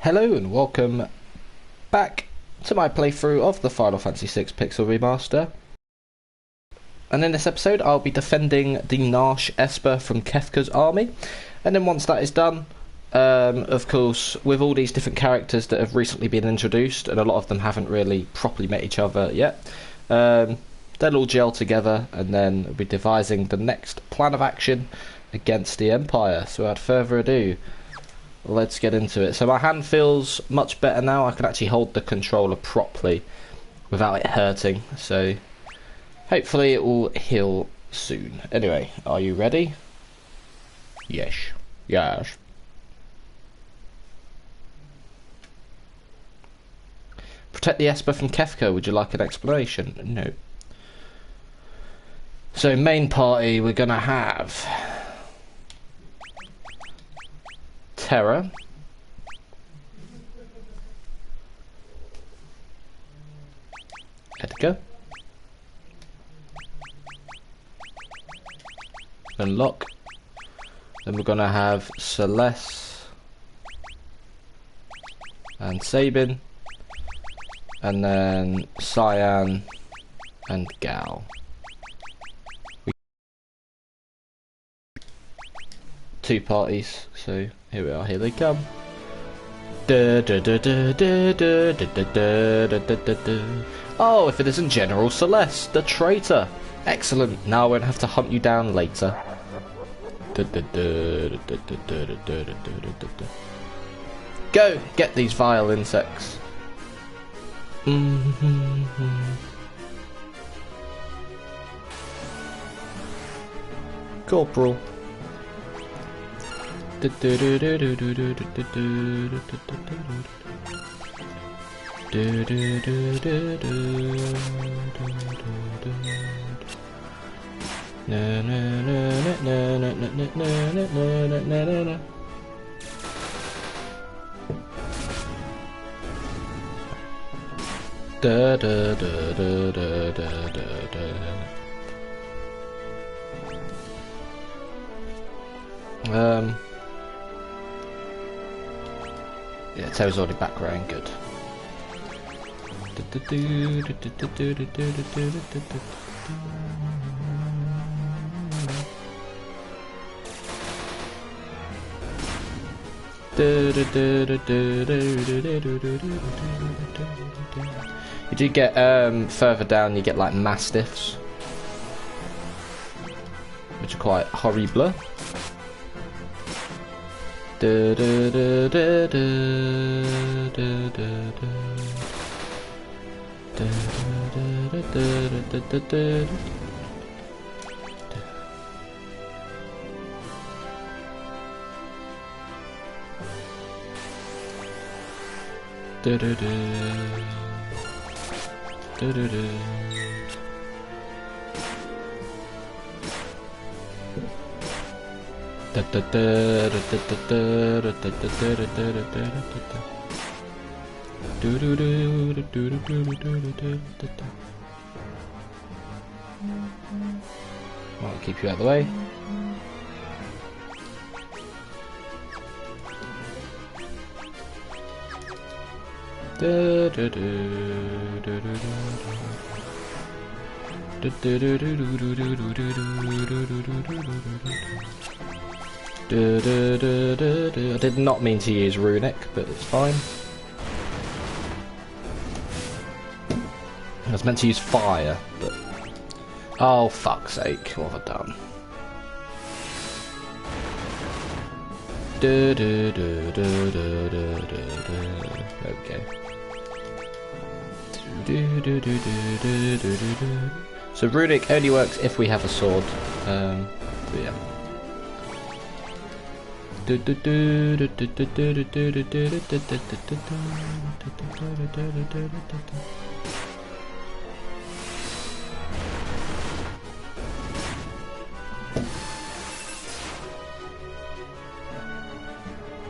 Hello and welcome back to my playthrough of the Final Fantasy VI Pixel Remaster. And in this episode I'll be defending the Narshe Esper from Kefka's army. And then once that is done, of course, with all these different characters that have recently been introduced, and a lot of them haven't really properly met each other yet, they'll all gel together and then we'll be devising the next plan of action against the Empire. So without further ado, let's get into it. So my hand feels much better now. I can actually hold the controller properly without it hurting. So hopefully it will heal soon. Anyway, are you ready? Yes. Yes. Protect the Esper from Kefka. Would you like an explanation? No. So main party, we're gonna have Terra, Edgar, and Locke. Then we're gonna have Celeste and Sabin, and then Cyan and Gal. Two parties, so here we are, here they come. Oh, if it isn't General Celeste, the traitor! Excellent, now I won't have to hunt you down later. Go, get these vile insects. Corporal. Yeah, Terra's already back rowing, good. You do get further down, you get like mastiffs, which are quite horrible. I'll keep you out of the way. I did not mean to use runic, but it's fine. I was meant to use fire, but oh fuck's sake, what have I done? Okay. So runic only works if we have a sword. Yeah.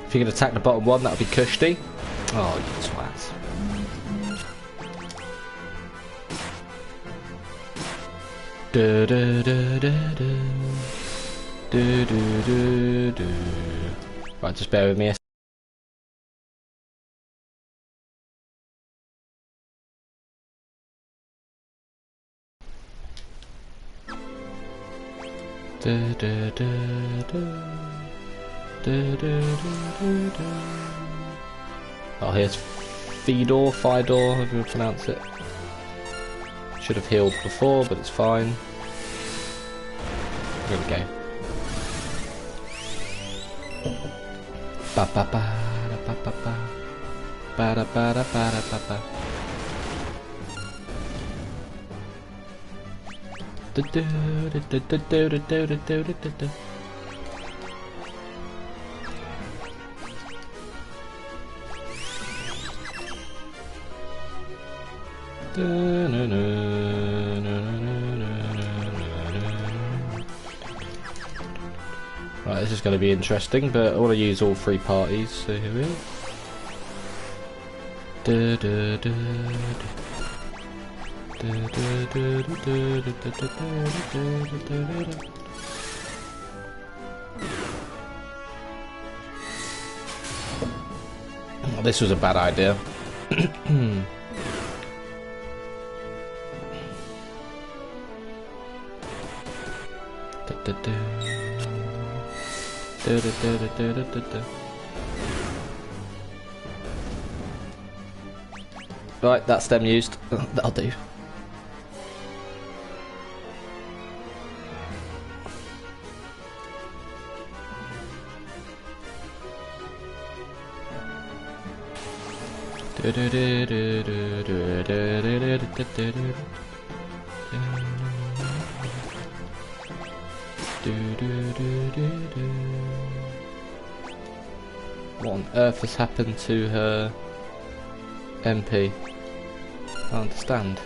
If you can attack the bottom one, that'll be cushy. Oh, you twat. Right, just bear with me a Oh, here's Fedor, however you pronounce it. Should have healed before, but it's fine. Here we go. Ba ba ba ba ba ba ba da ba da ba da ba ba. Do do do do do do do do do do do. Right, this is going to be interesting, but I want to use all three parties, so here we are. This was a bad idea. Right, that's them used. That'll do. What on earth has happened to her MP? I don't understand.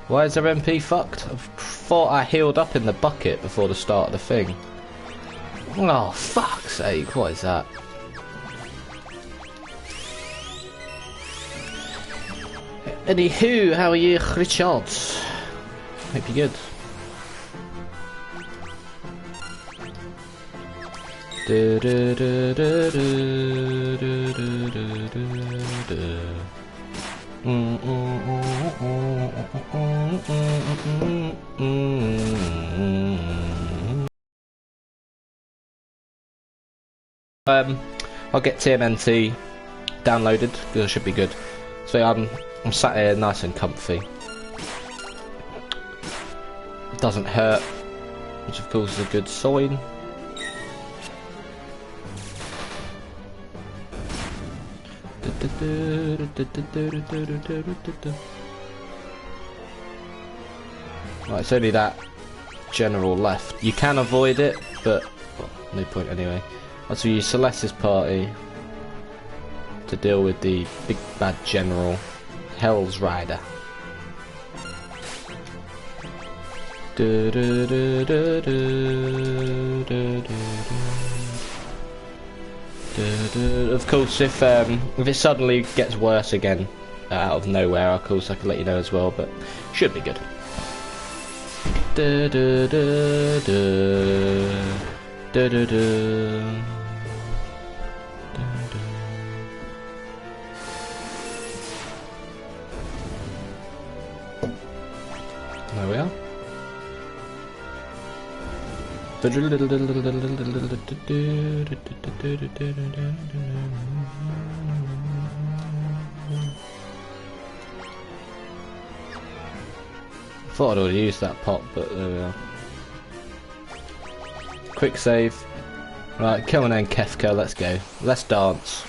Why is their MP fucked? I thought I healed up in the bucket before the start of the thing. Oh, fuck's sake, what is that? Anywho, how are you, Richard? Hope you're good. I'll get TMNT downloaded, because it should be good. So I'm sat here nice and comfy. It doesn't hurt, which of course is a good sign. Right, it's only that general left. You can avoid it, but well, no point anyway. So you use Celeste's party to deal with the big bad general, Hell's Rider. Of course, if it suddenly gets worse again out of nowhere, of course I can let you know as well, but should be good. There we are. Thought I'd already used that pot, but there we are. Quick save. Right, come on then, Kefka, let's go. Let's dance.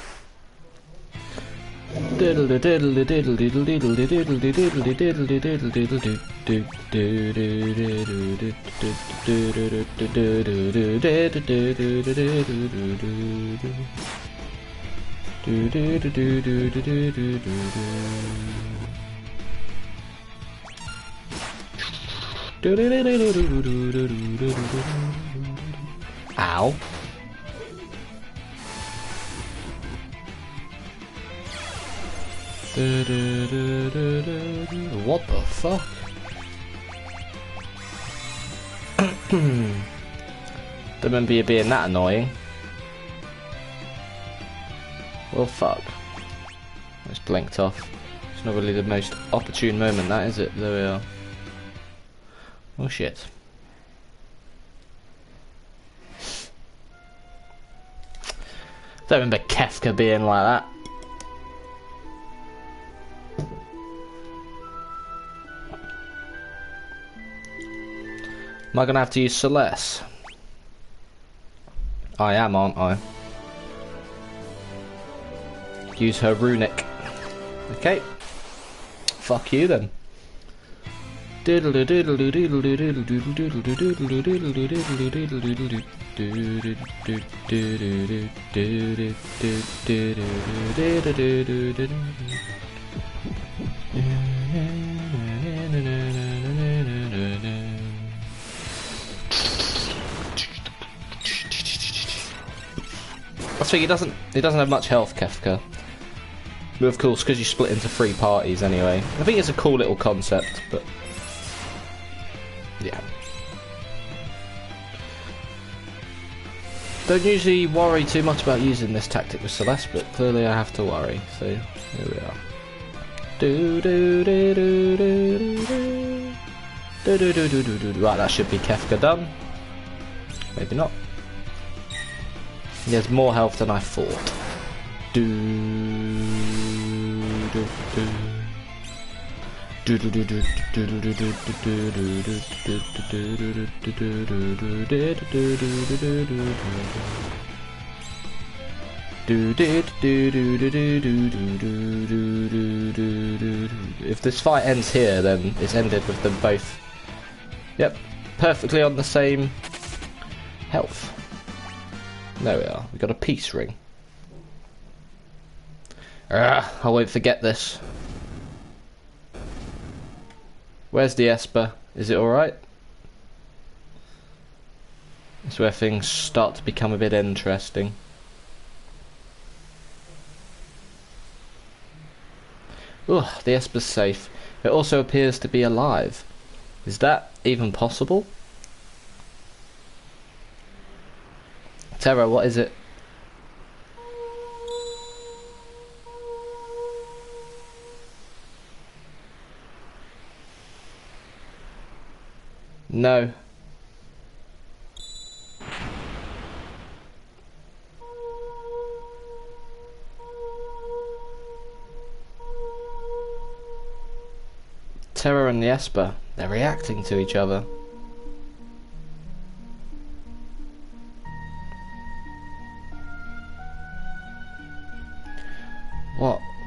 Ow. What the fuck? Don't remember you being that annoying. Well, fuck. It's blinked off. It's not really the most opportune moment, that is it? There we are. Oh shit. Don't remember Kefka being like that. Am I gonna have to use Celeste? I am, aren't I? Use her runic. Okay. Fuck you then. I think he doesn't have much health, Kefka. But of course, because you split into 3 parties anyway. I think it's a cool little concept, but yeah. Don't usually worry too much about using this tactic with Celeste, but clearly I have to worry. So here we are. Right, that should be Kefka done. Maybe not. He has more health than I thought. If this fight ends here, then it's ended with them both. Yep, perfectly on the same health. There we are. We got a peace ring. I won't forget this. Where's the Esper? Is it alright? That's where things start to become a bit interesting. Ugh, the Esper's safe. It also appears to be alive. Is that even possible? Terra, what is it? No. Terra and the Esper, they're reacting to each other.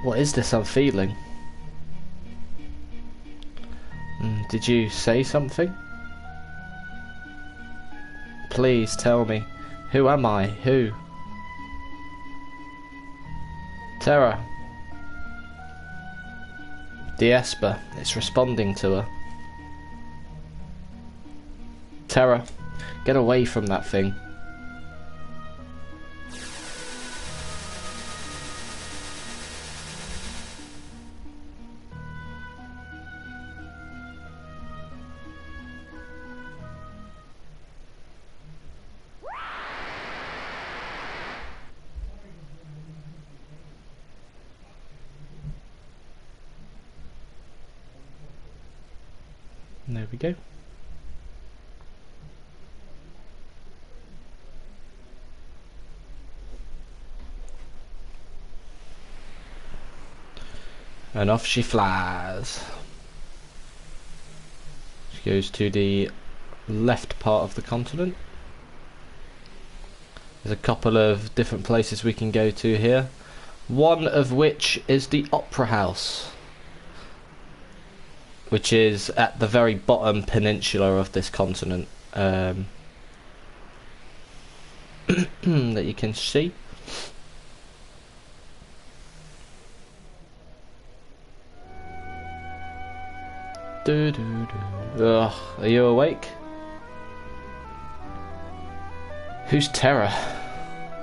What is this I'm feeling? Did you say something? Please tell me. Who am I? Who? Terra. The Esper. It's responding to her. Terra. Get away from that thing. There we go. And off she flies. She goes to the left part of the continent. There's a couple of different places we can go to here. One of which is the Opera House, which is at the very bottom peninsula of this continent, that you can see. Ugh, are you awake? Who's Terra?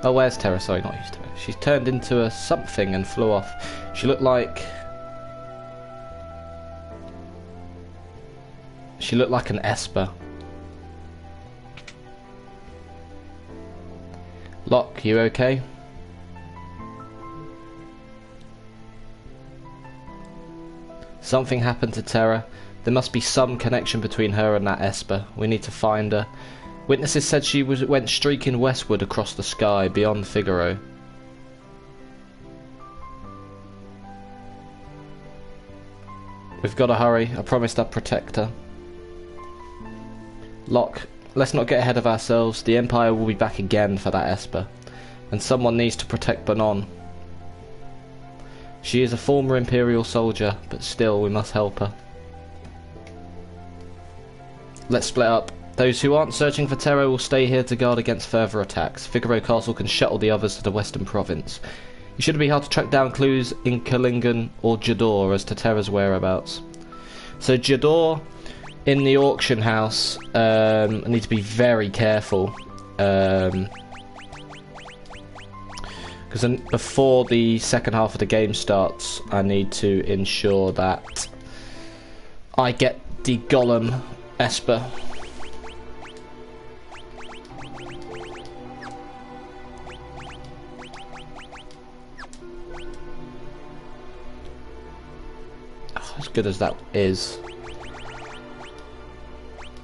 Oh, where's Terra? Sorry, not who's Terra. She's turned into a something and flew off. She looked like She looked like an Esper. Locke, you okay? Something happened to Terra. There must be some connection between her and that Esper. We need to find her. Witnesses said she went streaking westward across the sky, beyond Figaro. We've got to hurry. I promised I'd protect her. Locke, let's not get ahead of ourselves. The Empire will be back again for that Esper. And someone needs to protect Banon. She is a former Imperial soldier, but still we must help her. Let's split up. Those who aren't searching for Terra will stay here to guard against further attacks. Figaro Castle can shuttle the others to the Western Province. It shouldn't be hard to track down clues in Kalingen or Jador as to Terra's whereabouts. So Jador, in the auction house, I need to be very careful. Because before the second half of the game starts, I need to ensure that I get the Golem Esper. Oh, as good as that is,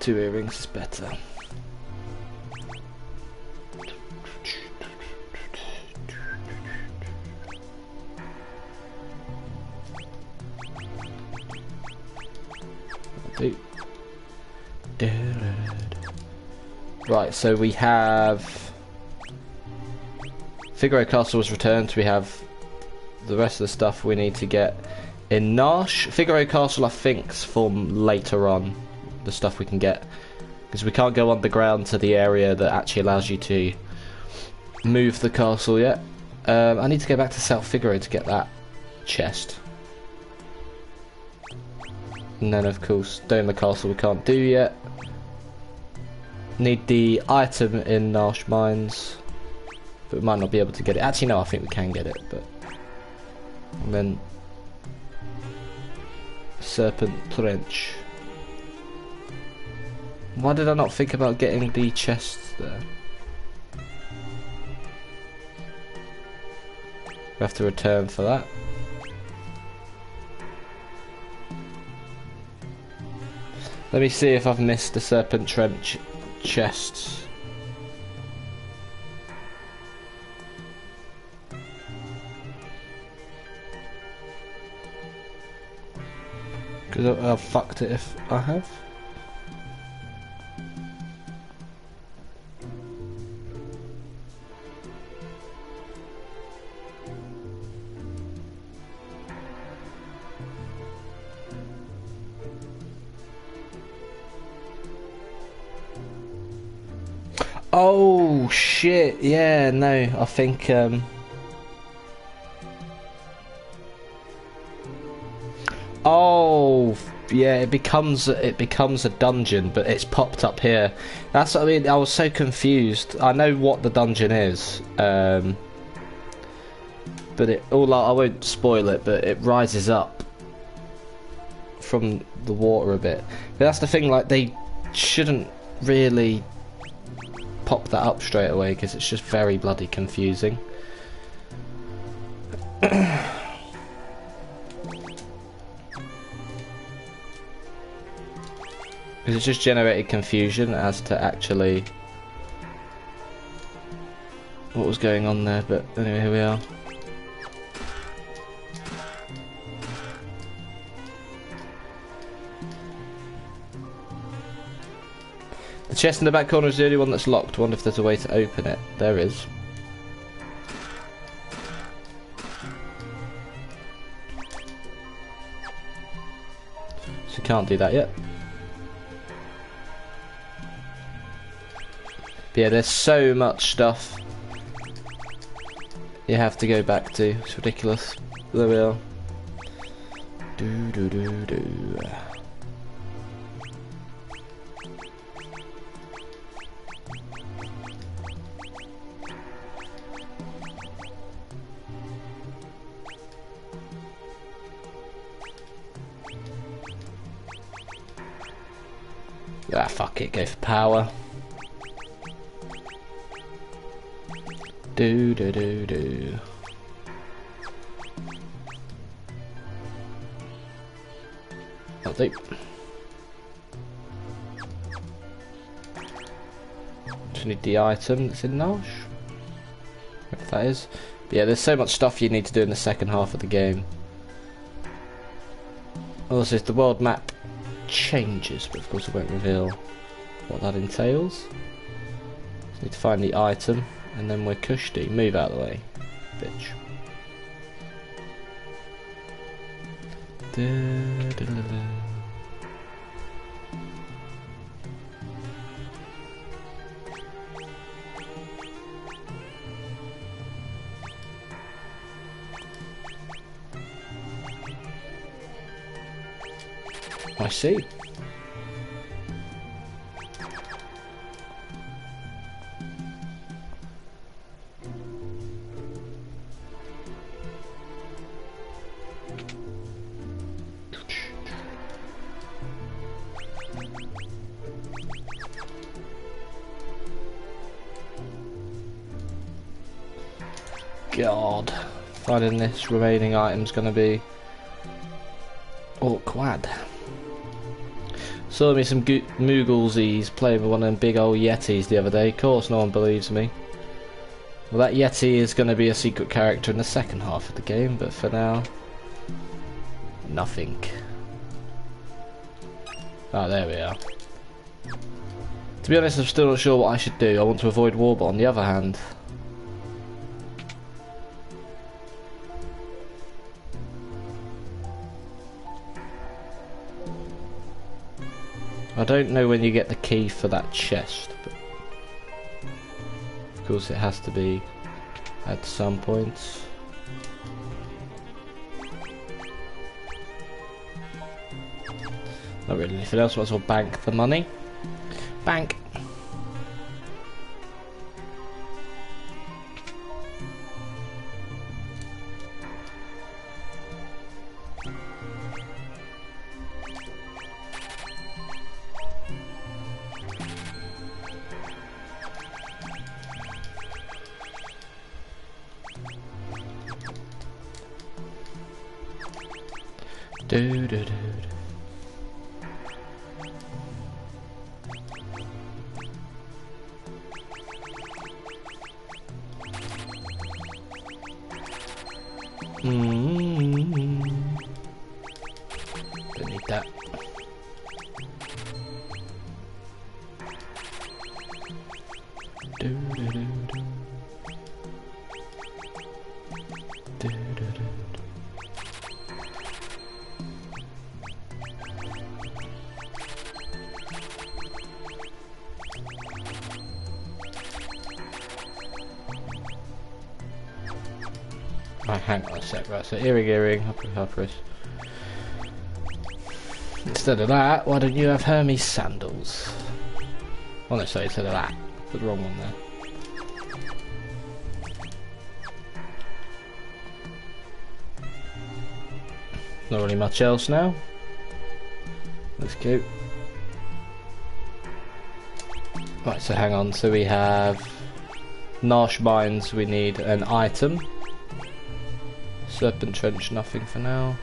2 earrings is better. Right, so we have Figaro Castle was returned. We have the rest of the stuff we need to get in Narshe. Figaro Castle, I think, is for later on, the stuff we can get, because we can't go underground to the area that actually allows you to move the castle yet. I need to go back to South Figaro to get that chest. And then, of course, Dome the Castle we can't do yet. Need the item in Narshe Mines, but we might not be able to get it. Actually, no, I think we can get it, but... And then... Serpent Trench. Why did I not think about getting the chests there? We have to return for that. Let me see if I've missed the Serpent Trench chests. Because I've fucked it if I have. Oh shit, yeah, no, I think oh yeah, it becomes a dungeon, but it's popped up here. That's what I mean. I was so confused. I know what the dungeon is, but I won't spoil it, but it rises up from the water a bit. But that's the thing, like, they shouldn't really pop that up straight away, because it's just very bloody confusing. Because it's just generated confusion as to actually what was going on there, but anyway, here we are. The chest in the back corner is the only one that's locked. Wonder if there's a way to open it. There is. So can't do that yet. But yeah, there's so much stuff you have to go back to. It's ridiculous. There we are. Do do do do. Ah, fuck it, go for power. Do do do do. That'll do. Just need the item that's in Narshe. If that is. But yeah, there's so much stuff you need to do in the second half of the game. Also, if the world map changes, but of course it won't reveal what that entails. Just need to find the item, and then we're cushy. Move out of the way, bitch. I see. God, finding this remaining item's gonna be awkward. Saw me some Mooglesies playing with one of them big old Yetis the other day. Of course, no one believes me. Well, that Yeti is going to be a secret character in the second half of the game, but for now, nothing. Oh, there we are. To be honest, I'm still not sure what I should do. I want to avoid war, but on the other hand, I don't know when you get the key for that chest, but of course it has to be at some point. Not really anything else, might as well bank the money. Bank! Do do do do. Don't need that. Do do do do. Do do do. Right, hang on a sec, right, so earring, Hopperus. Instead of that, why don't you have Hermes sandals? Oh no, sorry, instead of that. Put the wrong one there. Not really much else now. Let's go. Right, so hang on, so we have Narshe Mines, we need an item. Serpent Trench, nothing for now.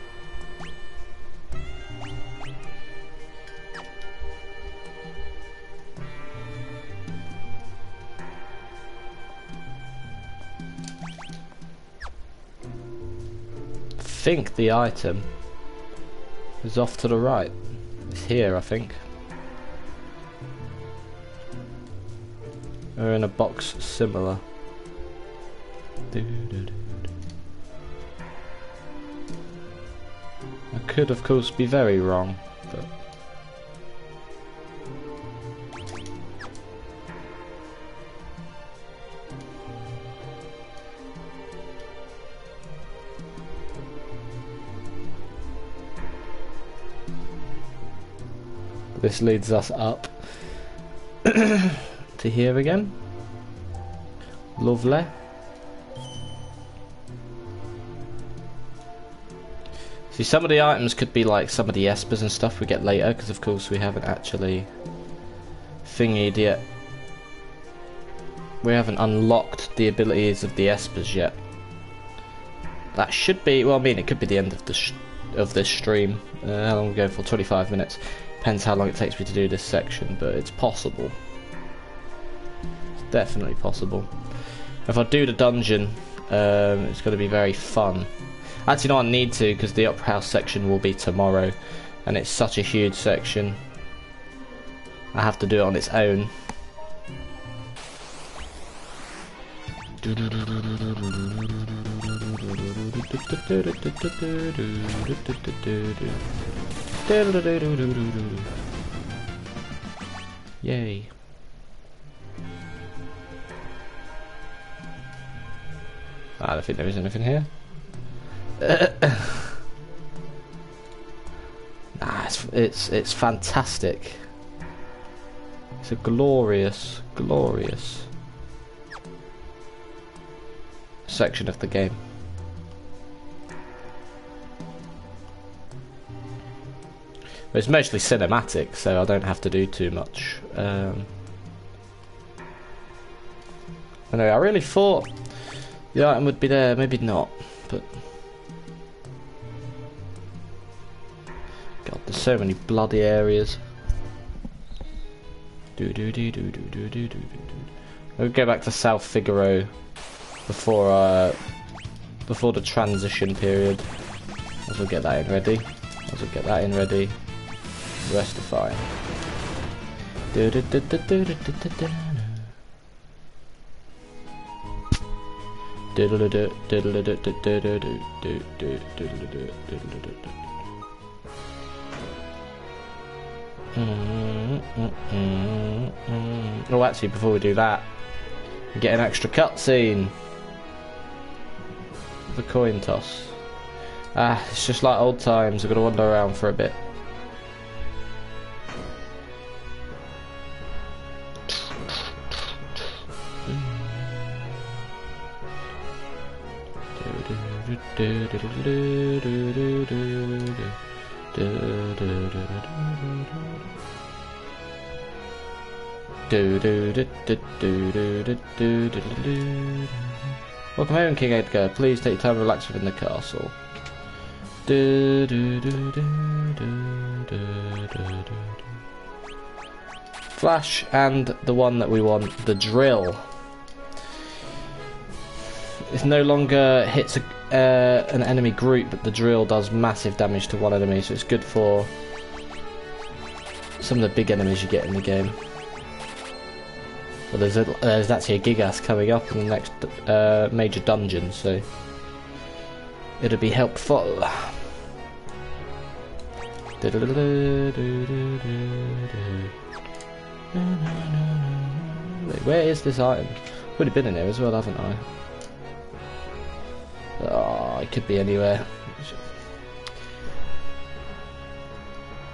I think the item is off to the right. It's here, I think. Or in a box similar. I could, of course, be very wrong, but this leads us up to here again. Lovely. See, some of the items could be like some of the espers and stuff we get later, because of course we haven't actually thingied yet. We haven't unlocked the abilities of the Espers yet. That should be, well, I mean, it could be the end of this stream. How long are we going for? 25 minutes. Depends how long it takes me to do this section, but it's possible. It's definitely possible. If I do the dungeon, it's going to be very fun. Actually, no, I need to, because the Opera House section will be tomorrow, and it's such a huge section. I have to do it on its own. Yay. I don't think there is anything here. Nah, it's fantastic. It's a glorious section of the game. But it's mostly cinematic, so I don't have to do too much. Anyway, I really thought the item would be there, maybe not, but God, there's so many bloody areas. I'll go back to South Figaro before the transition period. As we'll get that in ready. The rest are fine. Oh, actually, before we do that, we get an extra cutscene. The coin toss. Ah, it's just like old times. I've got to wander around for a bit. Welcome home, King Edgar. Please take your time to relax within the castle. Flash and the one that we want, the drill. It no longer hits an enemy group, but the drill does massive damage to one enemy, so it's good for some of the big enemies you get in the game. Well, there's actually a Gigas coming up in the next major dungeon, so it'll be helpful. Wait, where is this item? I've already been in here as well, haven't I? Oh, it could be anywhere.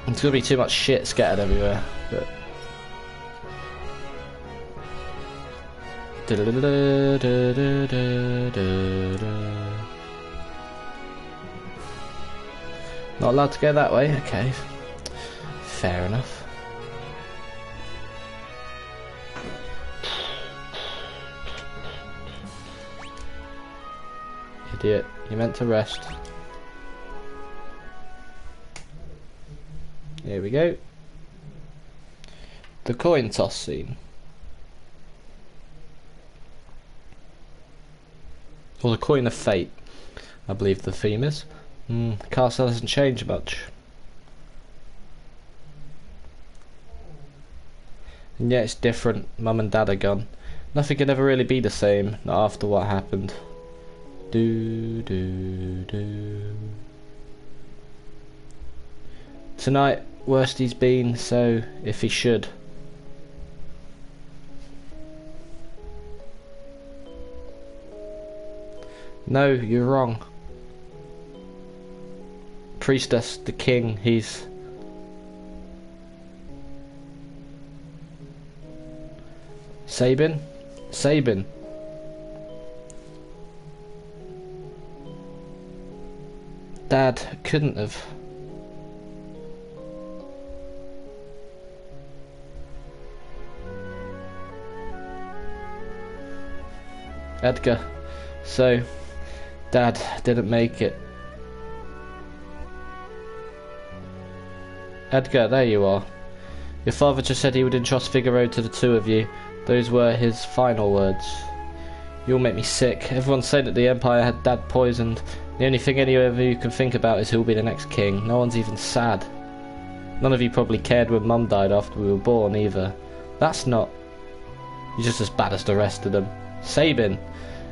There's gonna be too much shit scattered everywhere, but not allowed to go that way? Okay. Fair enough. Idiot, you meant to rest. Here we go. The coin toss scene. Or the coin of fate, I believe the theme is. The castle hasn't changed much. And yet it's different. Mum and Dad are gone. Nothing can ever really be the same, not after what happened. Tonight, worst he's been, so if he should. No, you're wrong. Priestess, the king, he's... Sabin? Sabin. Dad couldn't have. Edgar. So, Dad didn't make it. Edgar, there you are. Your father just said he would entrust Figaro to the two of you. Those were his final words. You'll make me sick. Everyone's saying that the Empire had Dad poisoned. The only thing any of you can think about is who'll be the next king. No one's even sad. None of you probably cared when Mum died after we were born either. That's not... You're just as bad as the rest of them. Sabin.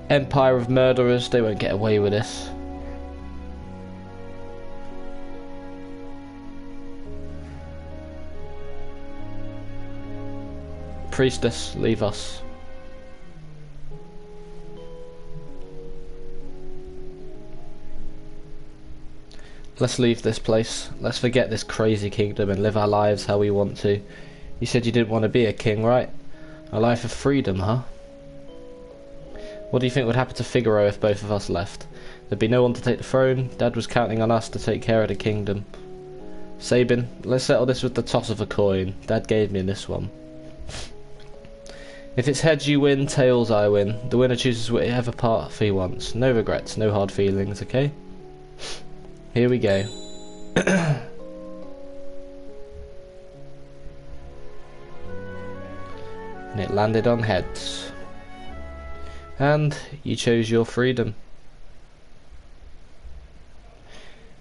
Empire of murderers. They won't get away with this. Priestess, leave us. Let's leave this place. Let's forget this crazy kingdom and live our lives how we want to. You said you didn't want to be a king, right? A life of freedom, huh? What do you think would happen to Figaro if both of us left? There'd be no one to take the throne. Dad was counting on us to take care of the kingdom. Sabin, let's settle this with the toss of a coin. Dad gave me this one. If it's heads you win, tails I win. The winner chooses whatever path he wants. No regrets, no hard feelings, okay? Here we go. And it landed on heads. And you chose your freedom.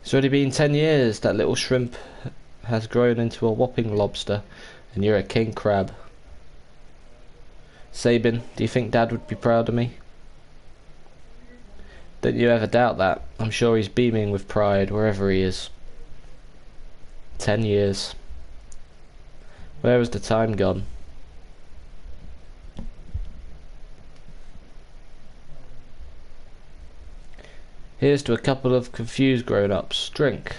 It's already been 10 years. That little shrimp has grown into a whopping lobster. And you're a king crab. Sabin, do you think Dad would be proud of me? Don't you ever doubt that. I'm sure he's beaming with pride wherever he is. 10 years. Where has the time gone? Here's to a couple of confused grown-ups. Drink.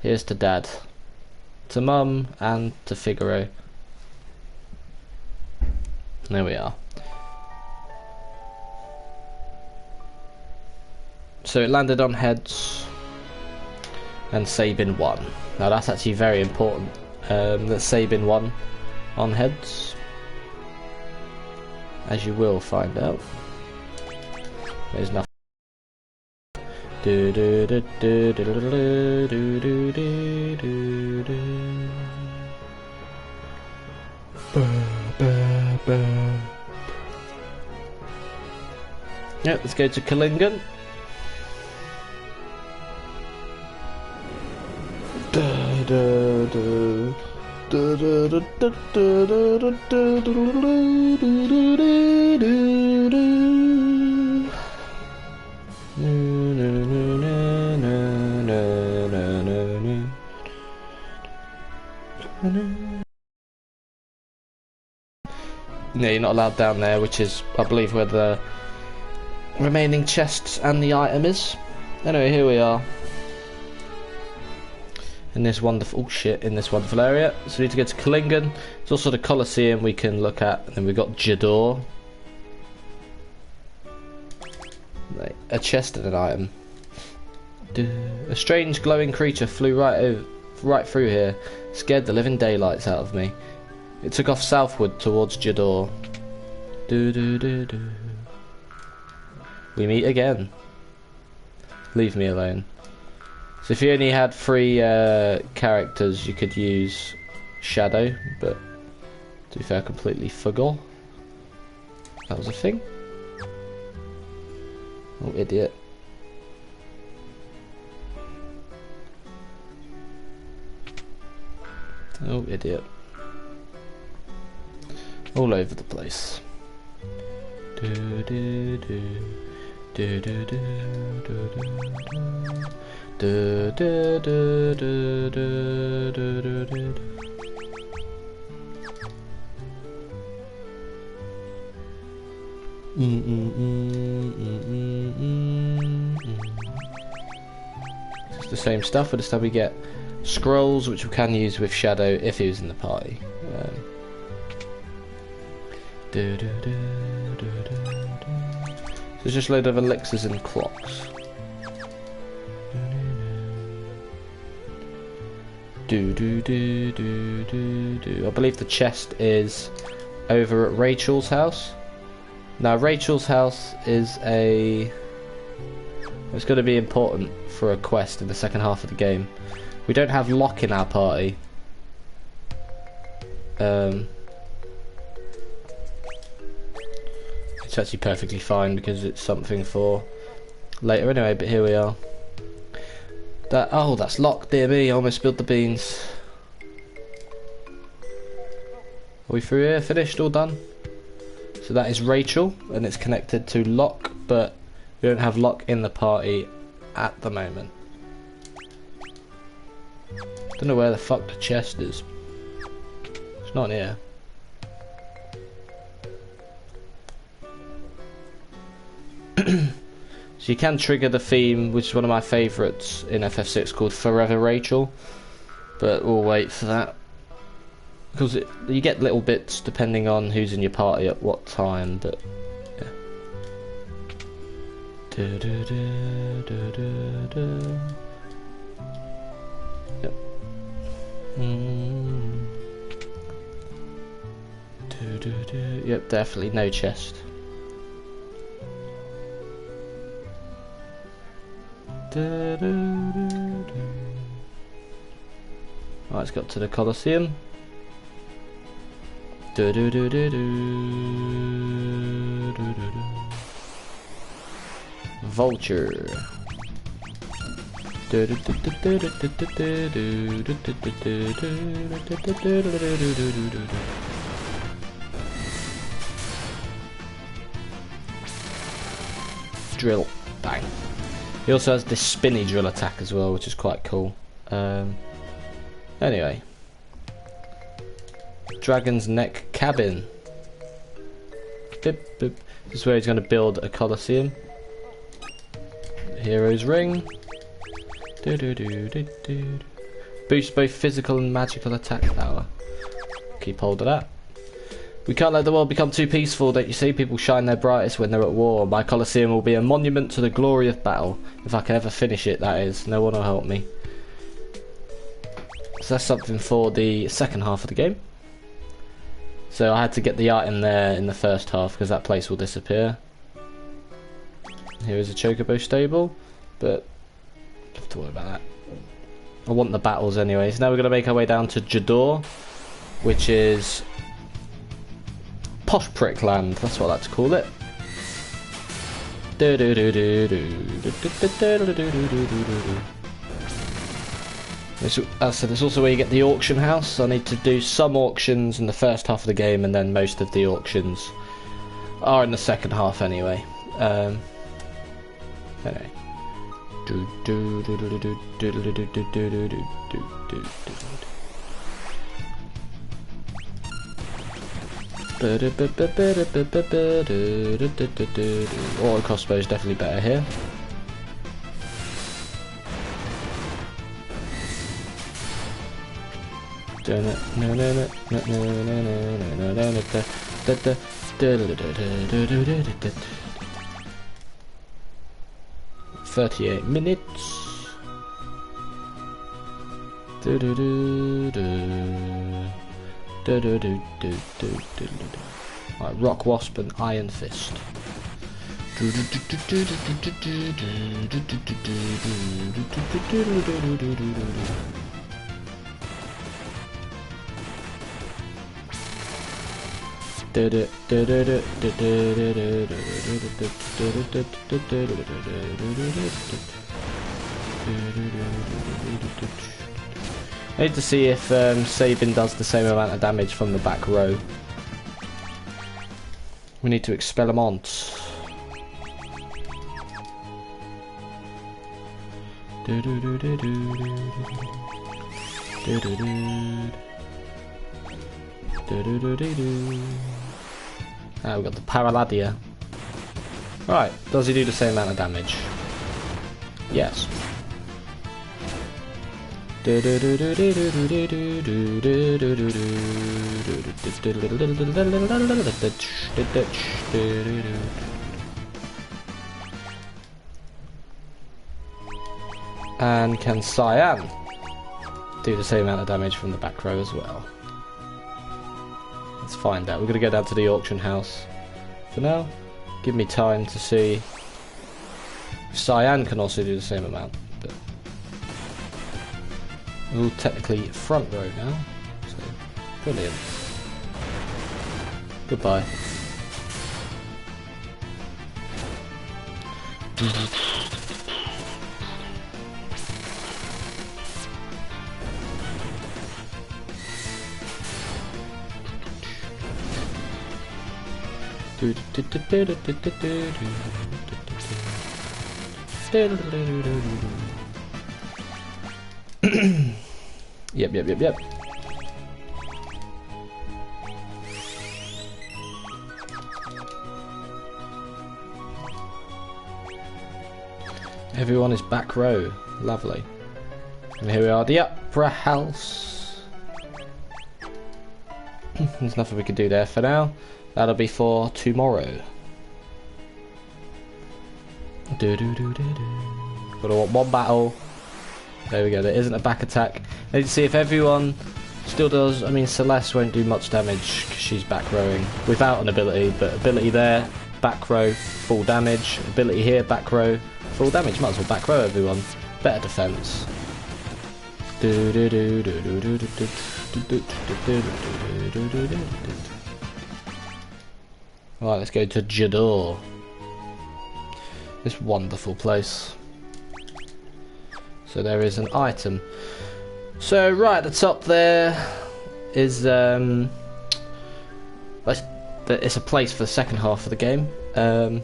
Here's to Dad. To Mum and to Figaro. There we are. So it landed on heads, and Sabin won. Now that's actually very important. That Sabin won on heads, as you will find out. There's nothing. Do do do do do do do do do do do. Yep, let's go to Killingen. No, you're not allowed down there, which is, I believe, where the remaining chests and the item is. Anyway, here we are. In this wonderful, in this wonderful area. So we need to go to Killingen. There's also the Colosseum we can look at. And then we've got Jador. A chest and an item. A strange glowing creature flew right through here. Scared the living daylights out of me. It took off southward towards Jador. We meet again. Leave me alone. So if you only had 3 characters, you could use Shadow, but to be fair, I completely forgot that was a thing. Oh, idiot. Oh, idiot. All over the place. Do do do do do do do do do do do do do do. It's the same stuff, but this time we get scrolls, which we can use with Shadow if he was in the party. So it's just a load of elixirs and clocks. I believe the chest is over at Rachel's house. Now Rachel's house is a... It's going to be important for a quest in the second half of the game. We don't have Locke in our party. It's actually perfectly fine because it's something for later anyway, but here we are. Oh, that's Locke, dear me, I almost spilled the beans. Are we through here? Finished? All done? So that is Rachel, and it's connected to Locke, but we don't have Locke in the party at the moment. Don't know where the fuck the chest is. It's not here. So you can trigger the theme, which is one of my favourites in FF6, called Forever Rachel, but we'll wait for that. Because you get little bits depending on who's in your party at what time, but yeah. Yep. Yep, definitely no chest. Right, it's got to the Colosseum. Vulture. Drill. Bang. He also has this spinny drill attack as well, which is quite cool. Anyway. Dragon's Neck Cabin. Bip, bip. This is where he's going to build a Colosseum. Hero's Ring. Boost both physical and magical attack power. Keep hold of that. We can't let the world become too peaceful, don't you see? People shine their brightest when they're at war. My Colosseum will be a monument to the glory of battle. If I can ever finish it, that is. No one will help me. So that's something for the second half of the game. So I had to get the item there in the first half because that place will disappear. Here is a Chocobo stable, but don't have to worry about that. I want the battles anyways. Now we're going to make our way down to Jador, which is Posh Prick Land, that's what I like to call it. So there's also where you get the auction house. I need to do some auctions in the first half of the game, and then most of the auctions are in the second half anyway. Anyway. Auto crossbow is definitely better here. $38 minutes. Right, Rock Wasp and Iron Fist. I need to see if Sabin does the same amount of damage from the back row. We need to experiment. Ah, we've got the Paraladia. Right, does he do the same amount of damage? Yes. And can Cyan do the same amount of damage from the back row as well? Let's find out. We're going to go down to the auction house for now. give me time to see if Cyan can also do the same amount. But we're all technically front row now, so brilliant. Goodbye. Yep. Everyone is back row. Lovely. And here we are, the Opera House. There's nothing we can do there for now. That'll be for tomorrow. Got one battle. There we go, there isn't a back attack. Let's see if everyone still does. I mean, Celeste won't do much damage because she's back rowing without an ability, but ability there, back row, full damage. Ability here, back row, full damage. Might as well back row everyone. Better defense. Right, let's go to Jador. This wonderful place. So there is an item. So right at the top there is it's a place for the second half of the game. I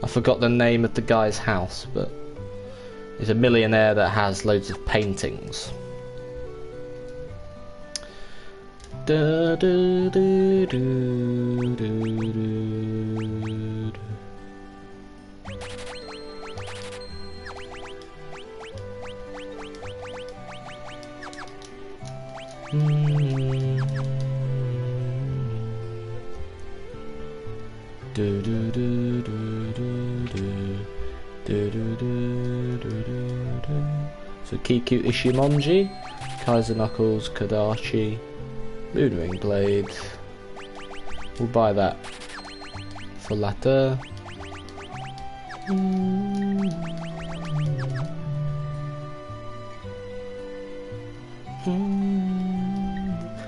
forgot the name of the guy's house, but he's a millionaire that has loads of paintings. So Kiku Ishimonji, Kaiser Knuckles, Kadachi, Moonring Blade. We'll buy that for later.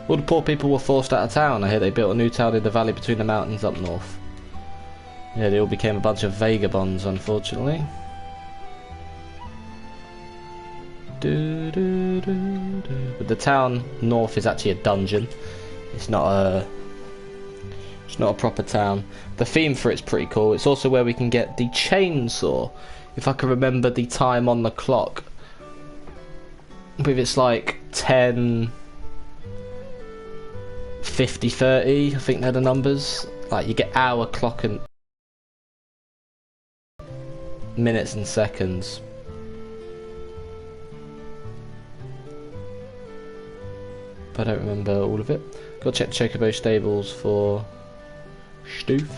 All the poor people were forced out of town. I hear they built a new town in the valley between the mountains up north. Yeah, they all became a bunch of vagabonds, unfortunately. But the town north is actually a dungeon. It's not a proper town. The theme for it's pretty cool. It's also where we can get the chainsaw, if I can remember the time on the clock. If it's like 10, 50, 30, I think they're the numbers. Like you get hour, clock and minutes and seconds. But I don't remember all of it. Got to check the Chocobo stables for Stoof.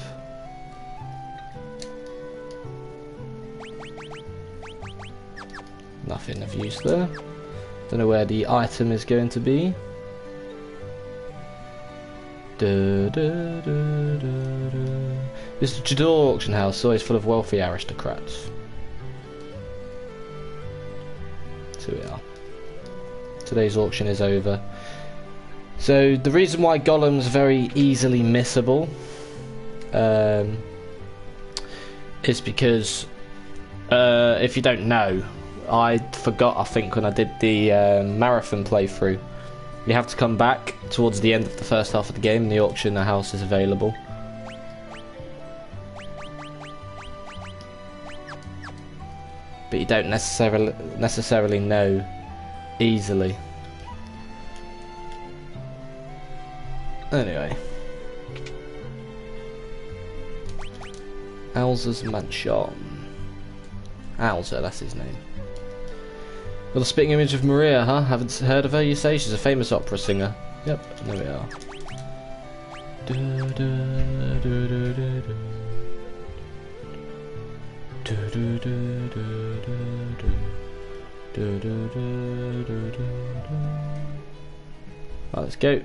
Nothing of use there. Don't know where the item is going to be. This is Jador auction house, always full of wealthy aristocrats. So we are. Today's auction is over. So the reason why Golem's very easily missable is because if you don't know, I forgot, I think, when I did the marathon playthrough, you have to come back towards the end of the first half of the game and the auction house is available. But you don't necessarily know easily. Anyway. Alza's Mansion. Alza, that's his name. Well, the spitting image of Maria, huh? Haven't heard of her, you say? She's a famous opera singer. Yep, there we are. Right, let's go. In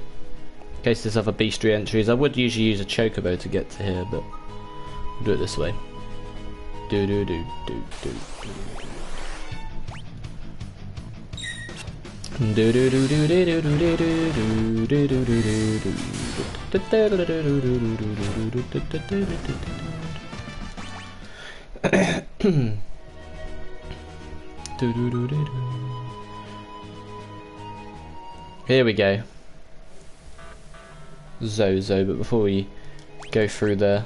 case there's other bestiary entries, I would usually use a chocobo to get to here, but Do it this way. Do do do do do do. Do do do do do do do do do do do do. Here we go. Zozo, but before we go through the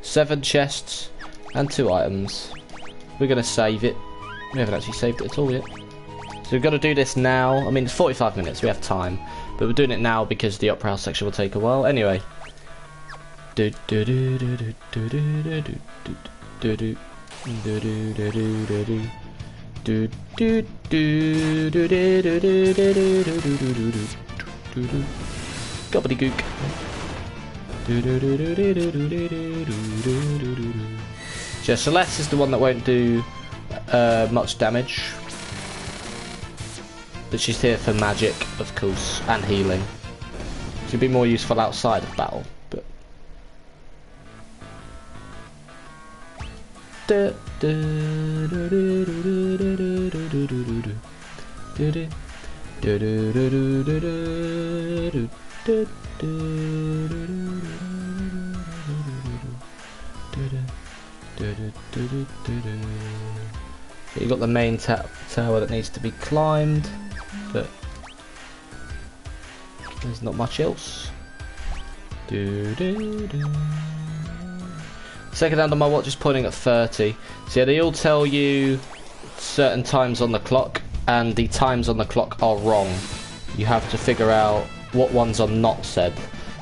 7 chests and 2 items, we're gonna save it. We haven't actually saved it at all yet. So we've got to do this now. I mean, it's 45 minutes, we have time. But we're doing it now because the Opera House section will take a while. Anyway. Do do do do do do do do do do do do do do do do do do do. Gobbledygook. So Celeste is the one that won't do much damage. But she's here for magic, of course, and healing. She'd be more useful outside of battle, but... So you've got the main tower that needs to be climbed, but there's not much else. Second hand on my watch is pointing at 30. So yeah, they all tell you certain times on the clock, and the times on the clock are wrong. You have to figure out what ones are not said.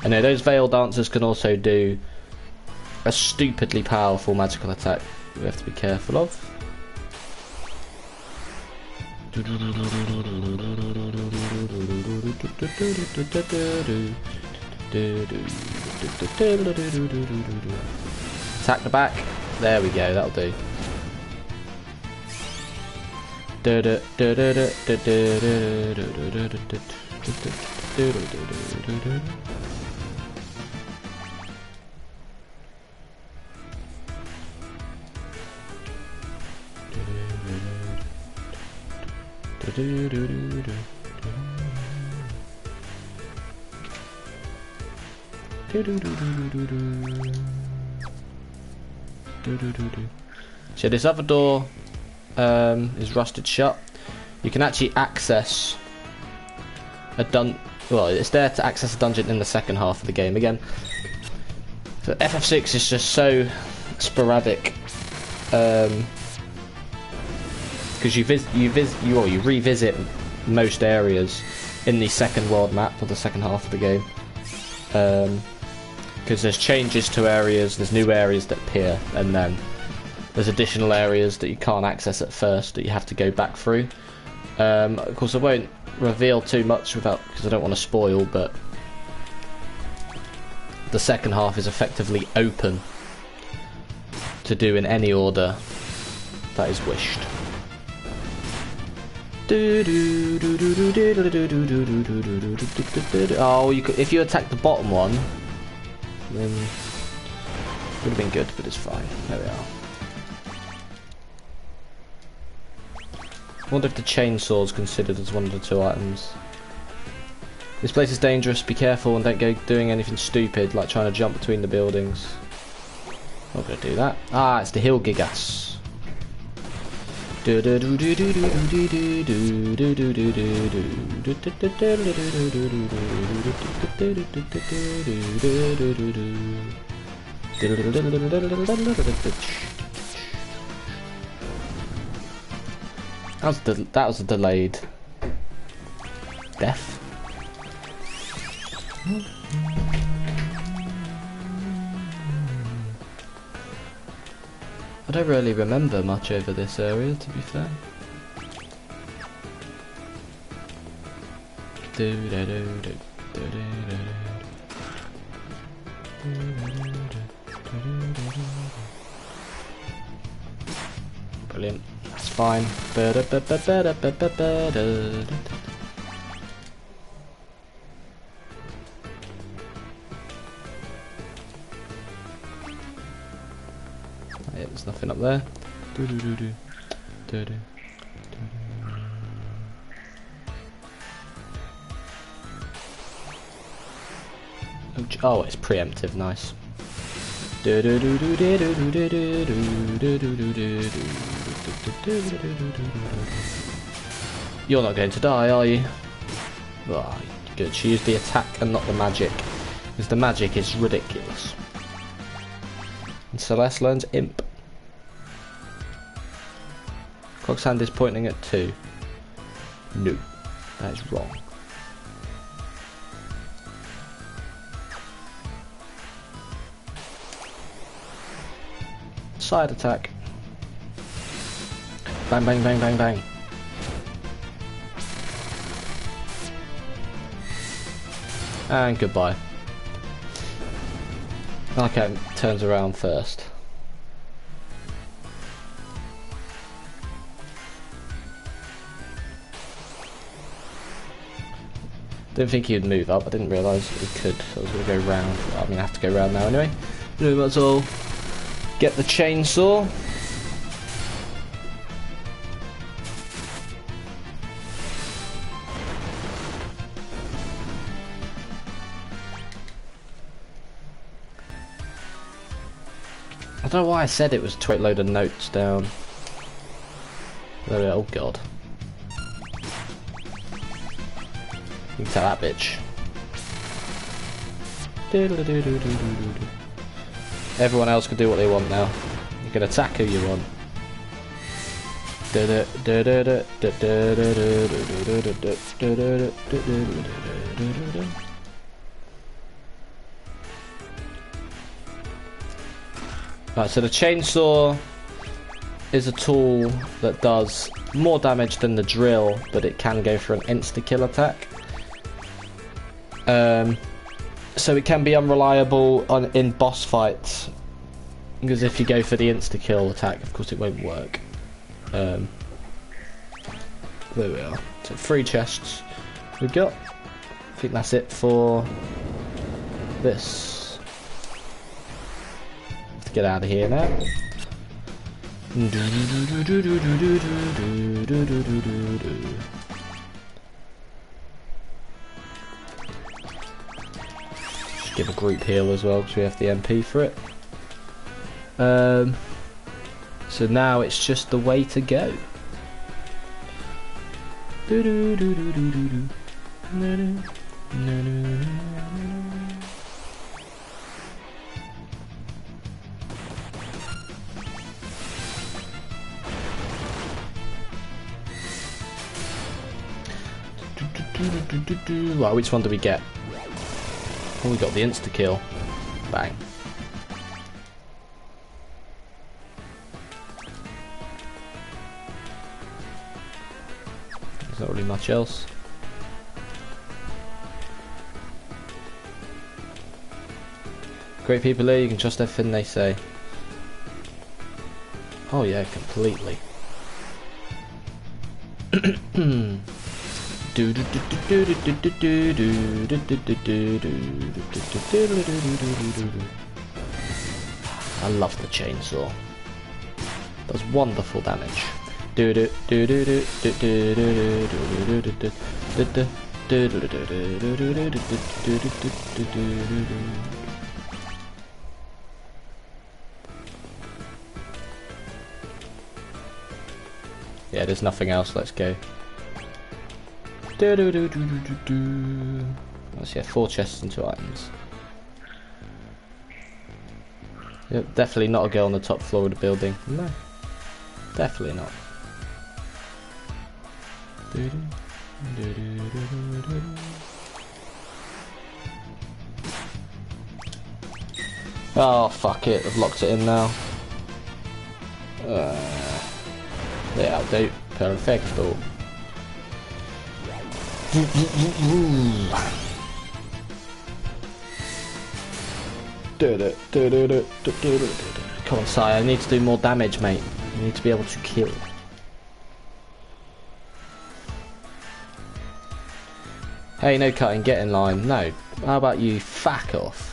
And now those veil dancers can also do a stupidly powerful magical attack we have to be careful of. Attack the back. There we go, that'll do. So this other door is rusted shut. You can actually access a well, it's there to access a dungeon in the second half of the game again. So FF6 is just so sporadic, because you revisit most areas in the second world map for the second half of the game. Because there's changes to areas, there's new areas that appear, and then there's additional areas that you can't access at first that you have to go back through. Of course, I won't reveal too much because I don't want to spoil, but the second half is effectively open to do in any order that is wished. Oh, if you attack the bottom one, then would have been good, but it's fine. There we are. I wonder if the chainsaw is considered as one of the 2 items. This place is dangerous. Be careful and don't go doing anything stupid like trying to jump between the buildings. Not gonna do that. Ah, it's the hill gigas. That was a delayed death. I don't really remember much over this area, to be fair. Brilliant. That's fine. there's nothing up there. Oh, it's preemptive, nice. You're not going to die, are you? Oh, good. She used the attack and not the magic, because the magic is ridiculous. And Celeste learns Imp. Cog's hand is pointing at 2. No, that is wrong. Side attack. Bang, bang, bang, bang, bang. And goodbye. Okay, turns around first. Didn't think he'd move up. I didn't realise he could. So I was going to go round. I mean, I have to go round now anyway. No, that's all. Get the chainsaw. I don't know why I said it was to load of notes down. Oh god. You can tell that bitch. Everyone else can do what they want now. You can attack who you want. Right, so the chainsaw is a tool that does more damage than the drill, but it can go for an insta-kill attack. So it can be unreliable in boss fights, because if you go for the insta-kill attack, of course it won't work. There we are. So 3 chests we've got. I think that's it for this. Let's get out of here now. Just give a group heal as well, because we have the MP for it. So now it's just the way to go. Right, which one do we get? Oh, we got the insta-kill. Bang. There's not really much else. Great people here, you can trust everything they say. Oh yeah, completely. I love the chainsaw. Does wonderful damage. Yeah, there's nothing else. Let's go. Let's see, 4 chests and 2 items. Yep, definitely not a girl on the top floor of the building. No, definitely not. Oh fuck it, I've locked it in now. Yeah, I'll do. Perfecto. Come on, Sai, I need to do more damage, mate. I need to be able to kill. Hey, no cutting, get in line. No. How about you fuck off?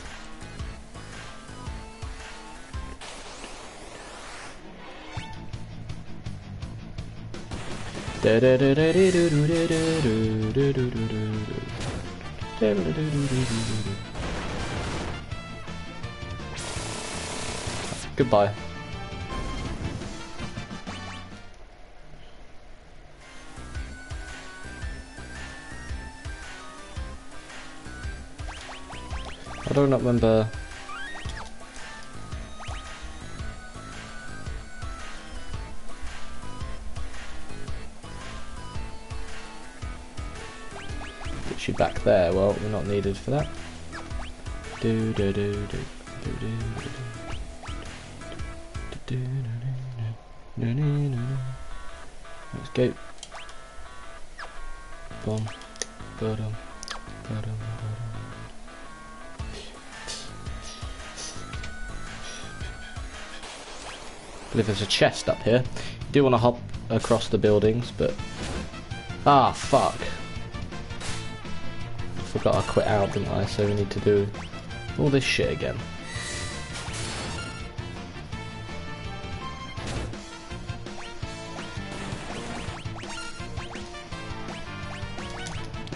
Goodbye. I do not remember. She back there. Well, we're not needed for that. Let's go. Boom. Bottom. Bottom. I believe there's a chest up here. You do want to hop across the buildings, but ah, fuck. I forgot I quit out, didn't I? So we need to do all this shit again.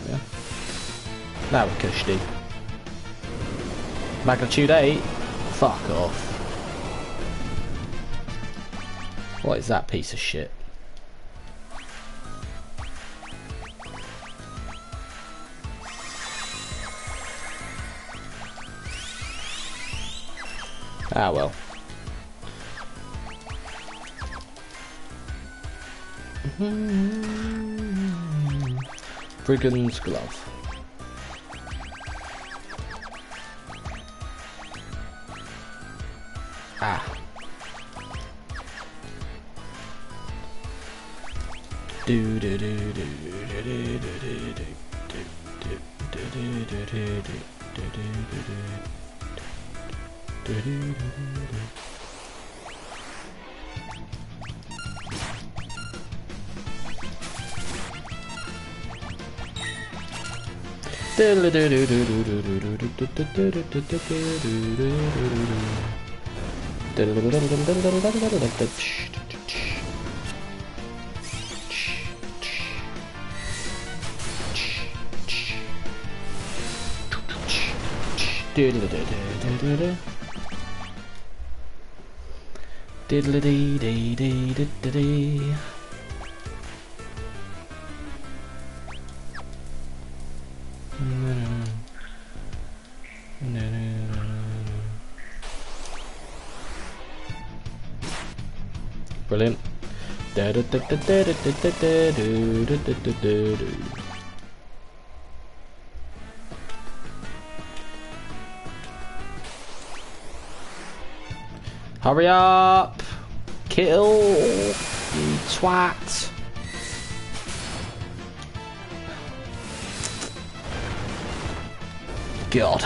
Yeah. Now we're cushy. Magnitude 8? Fuck off. What is that piece of shit? Ah well. Brigand's glove. Ah. Brilliant. Hurry up! Kill! You twat! God.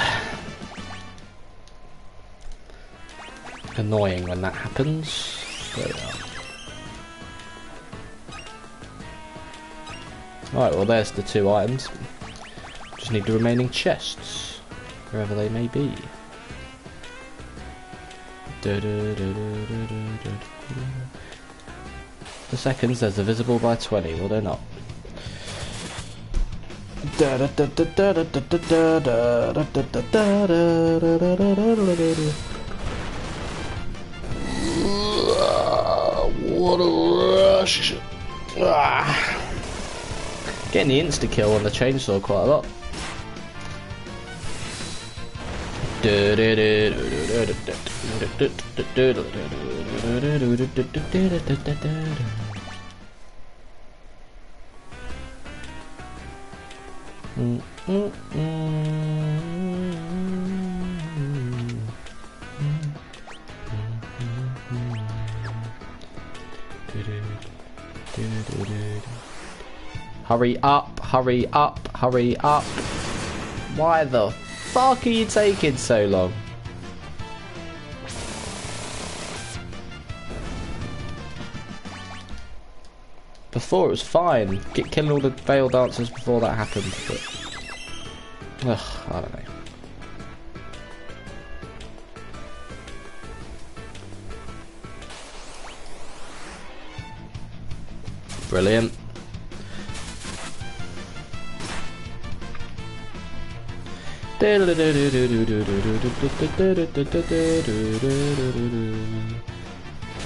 Annoying when that happens. There we are. Right, well there's the 2 items. Just need the remaining chests, wherever they may be. The seconds, there's a visible by 20, well they're not. What a rush! Getting the insta kill on the chainsaw quite a lot. Hurry up, hurry up, hurry up. Why the fuck are you taking so long? Before it was fine. Killing all the veil dancers before that happened, but ugh, I don't know. Brilliant.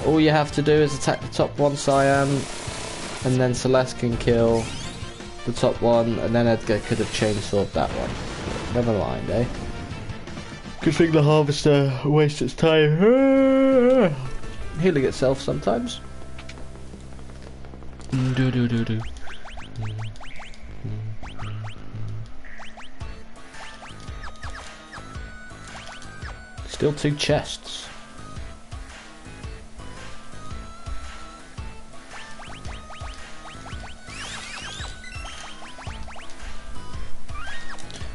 All you have to do is attack the top one, Cyan, and then Celeste can kill the top one, and then Edgar could have chainsawed that one. But never mind, eh? Good thing the harvester wastes its time healing itself sometimes. Still 2 chests.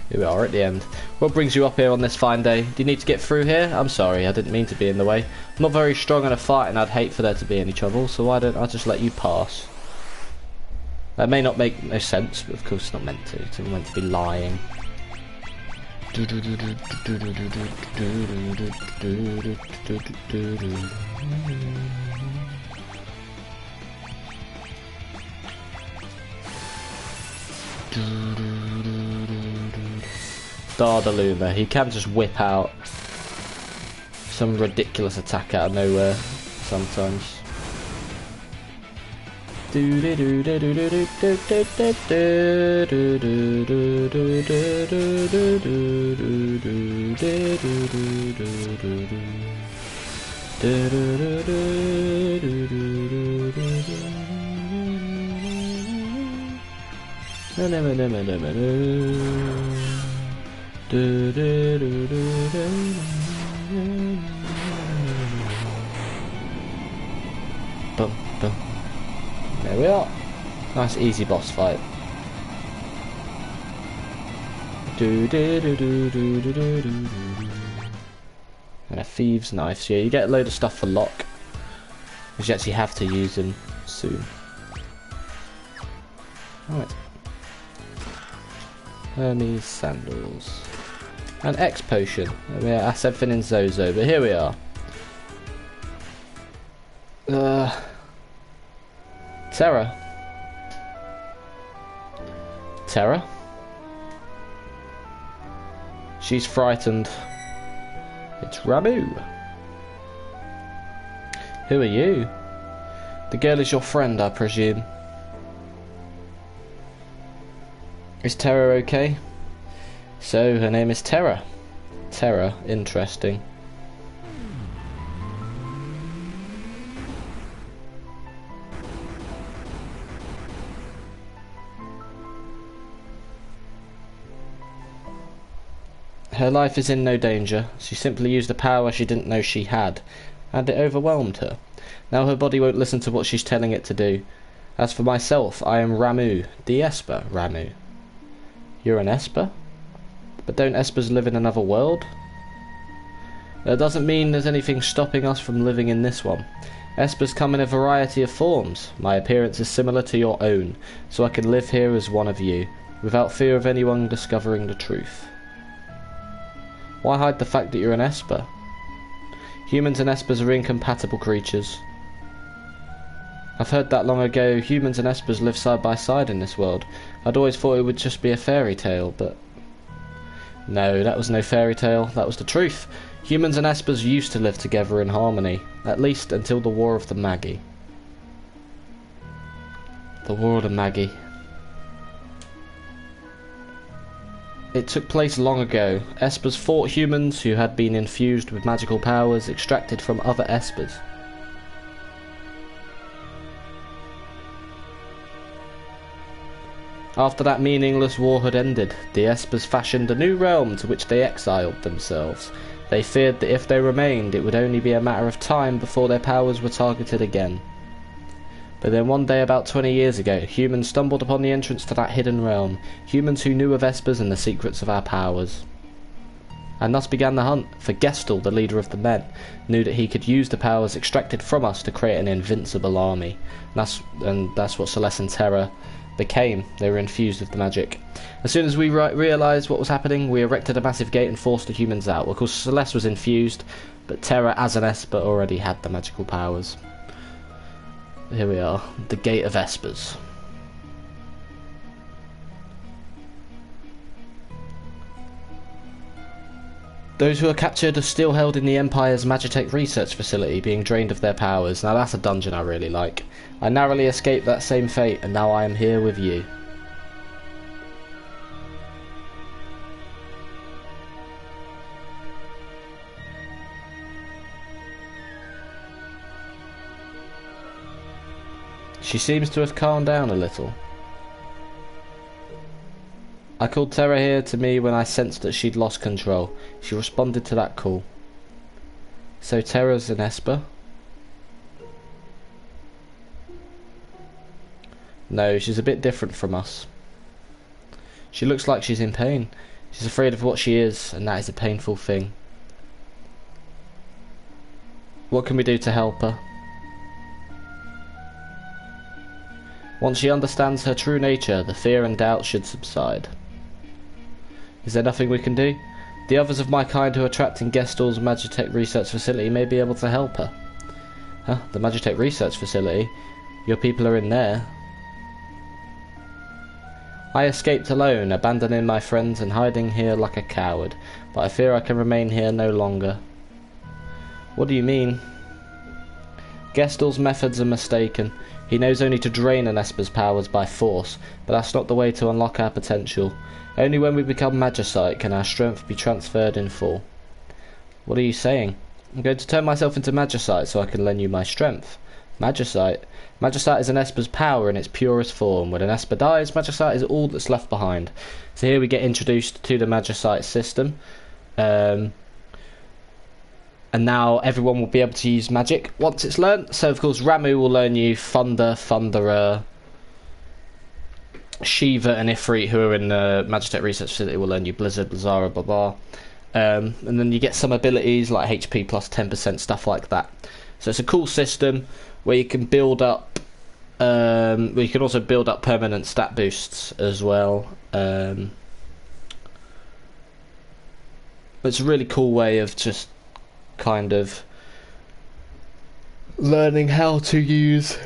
Here we are at the end. What brings you up here on this fine day? Do you need to get through here? I'm sorry, I didn't mean to be in the way. I'm not very strong in a fight and I'd hate for there to be any trouble, so why don't I just let you pass? That may not make no sense, but of course it's not meant to. It's not meant to be lying. Dardaluma, he can just whip out some ridiculous attack out of nowhere sometimes. Boom, boom. There we are. Nice easy boss fight. And a thieves' knife. So yeah, you get a load of stuff for lock, because you actually have to use them soon. Alright. Hermes sandals. An X potion. Yeah, that's everything in Zozo, but here we are. Terra. Terra? She's frightened. It's Ramu. Who are you? The girl is your friend, I presume. Is Terra okay? So, her name is Terra. Terra, interesting. Her life is in no danger. She simply used a power she didn't know she had, and it overwhelmed her. Now her body won't listen to what she's telling it to do. As for myself, I am Ramu, the Esper, Ramu. You're an Esper? But don't Espers live in another world? That doesn't mean there's anything stopping us from living in this one. Espers come in a variety of forms. My appearance is similar to your own, so I can live here as one of you, without fear of anyone discovering the truth. Why hide the fact that you're an Esper? Humans and Espers are incompatible creatures. I've heard that long ago. Humans and Espers live side by side in this world. I'd always thought it would just be a fairy tale, but... No, that was no fairy tale. That was the truth. Humans and Espers used to live together in harmony, at least until the War of the Magi. The War of the Magi. It took place long ago. Espers fought humans who had been infused with magical powers extracted from other Espers. After that meaningless war had ended, the Espers fashioned a new realm to which they exiled themselves. They feared that if they remained, it would only be a matter of time before their powers were targeted again. But then one day about 20 years ago, humans stumbled upon the entrance to that hidden realm, humans who knew of Espers and the secrets of our powers. And thus began the hunt, for Gestel, the leader of the men, knew that he could use the powers extracted from us to create an invincible army. And that's what Celeste and Terra became. They were infused with the magic. As soon as we realised what was happening, we erected a massive gate and forced the humans out. Of course, Celeste was infused, but Terra, as an Esper, already had the magical powers. Here we are, the Gate of Espers. Those who are captured are still held in the Empire's Magitech research facility, being drained of their powers. Now that's a dungeon I really like. I narrowly escaped that same fate, and now I am here with you. She seems to have calmed down a little. I called Terra here to me when I sensed that she'd lost control. She responded to that call. So Terra's an Esper? No, she's a bit different from us. She looks like she's in pain. She's afraid of what she is, and that is a painful thing. What can we do to help her? Once she understands her true nature, the fear and doubt should subside. Is there nothing we can do? The others of my kind who are trapped in Gestal's Magitech research facility may be able to help her. Huh? The Magitech research facility? Your people are in there. I escaped alone, abandoning my friends and hiding here like a coward, but I fear I can remain here no longer. What do you mean? Gestal's methods are mistaken. He knows only to drain an Esper's powers by force, but that's not the way to unlock our potential. Only when we become Magicite can our strength be transferred in full. What are you saying? I'm going to turn myself into Magicite so I can lend you my strength. Magicite? Magicite is an Esper's power in its purest form. When an Esper dies, Magicite is all that's left behind. So here we get introduced to the Magicite system. And now everyone will be able to use magic once it's learnt. So of course Ramu will learn you Thunder, Thunderer. Shiva and Ifrit, who are in the Magitech Research Facility, will learn you Blizzard, Blizzara, blah blah. And then you get some abilities like HP plus 10%, stuff like that. So it's a cool system where you can build up. You can also build up permanent stat boosts as well. It's a really cool way of just kind of learning how to use.